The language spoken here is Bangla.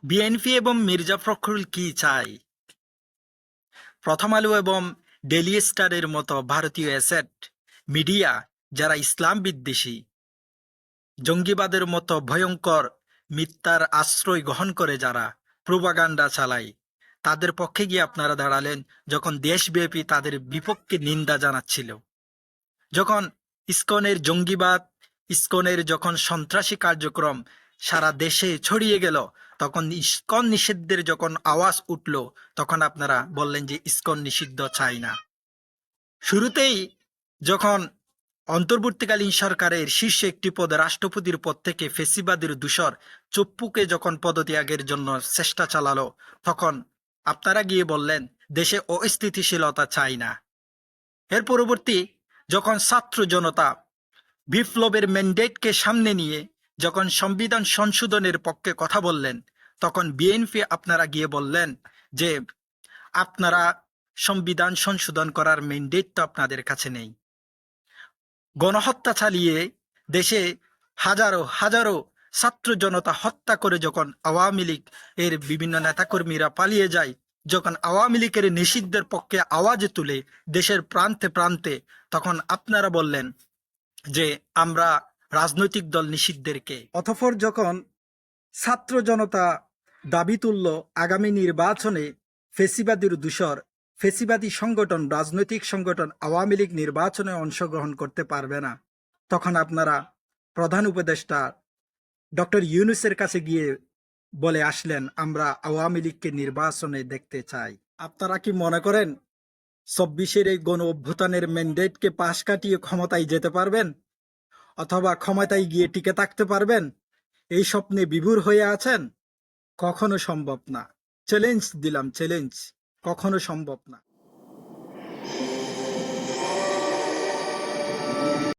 বিএনপি এবং মির্জা ফখরুল কি চায়? প্রথম আলো এবং ডেইলি স্টারের মতো ভারতীয় অ্যাসেট মিডিয়া যারা ইসলাম বিদ্বেষী, জঙ্গিবাদের মতো ভয়ঙ্কর মিথ্যার আশ্রয় গ্রহণ করে যারা প্রোপাগান্ডা চালায়, তাদের পক্ষে গিয়ে আপনারা দাঁড়ালেন যখন দেশব্যাপী তাদের বিপক্ষে নিন্দা জানাচ্ছিল। যখন ইসকনের জঙ্গিবাদ, ইসকনের যখন সন্ত্রাসী কার্যক্রম সারা দেশে ছড়িয়ে গেল, তখন ইসকন নিষিদ্ধের যখন আওয়াজ উঠল, তখন আপনারা বললেন যে ইসকন নিষিদ্ধ চাই না। শুরুতেই যখন অন্তর্বর্তীকালীন সরকারের শীর্ষ একটি পদে রাষ্ট্রপতির পদ থেকে ফেসিবাদের দূষর চপ্পুকে যখন পদত্যাগের জন্য চেষ্টা চালালো, তখন আপনারা গিয়ে বললেন দেশে অস্থিতিশীলতা চাই না। এর পরবর্তী যখন ছাত্র জনতা বিপ্লবের ম্যান্ডেটকে সামনে নিয়ে যখন সংবিধান সংশোধনের পক্ষে কথা বললেন, তখন বিএনপি আপনারা গিয়ে বললেন যে আপনারা সংবিধান সংশোধন করার ম্যান্ডেট তো আপনাদের কাছে নেই। গণহত্যা চালিয়ে দেশে হাজারো হাজারো ছাত্র জনতা হত্যা করে যখন আওয়ামী লীগ এর বিভিন্ন নেতাকর্মীরা পালিয়ে যায়, যখন আওয়ামী লীগের নিষিদ্ধের পক্ষে আওয়াজ তুলে দেশের প্রান্তে প্রান্তে, তখন আপনারা বললেন যে আমরা রাজনৈতিক দল নিষিদ্ধেরকে। অতঃপর যখন ছাত্র জনতা দাবি তুলল আগামী নির্বাচনে ফেসিবাদীর দূষর ফেসিবাদী সংগঠন, রাজনৈতিক সংগঠন আওয়ামী লীগ নির্বাচনে অংশগ্রহণ করতে পারবে না, তখন আপনারা প্রধান উপদেষ্টা ডক্টর ইউনূসের কাছে গিয়ে বলে আসলেন আমরা আওয়ামী লীগকে নির্বাচনে দেখতে চাই। আপনারা কি মনে করেন ২৪-এর এই গণ অভ্যুত্থানের ম্যান্ডেটকে পাশ কাটিয়ে ক্ষমতায় যেতে পারবেন, অথবা ক্ষমতায় গিয়ে টিকে থাকতে পারবেন? এই স্বপ্নে বিভোর হয়ে আছেন? কখনো সম্ভব না। চ্যালেঞ্জ দিলাম, চ্যালেঞ্জ, কখনো সম্ভব না।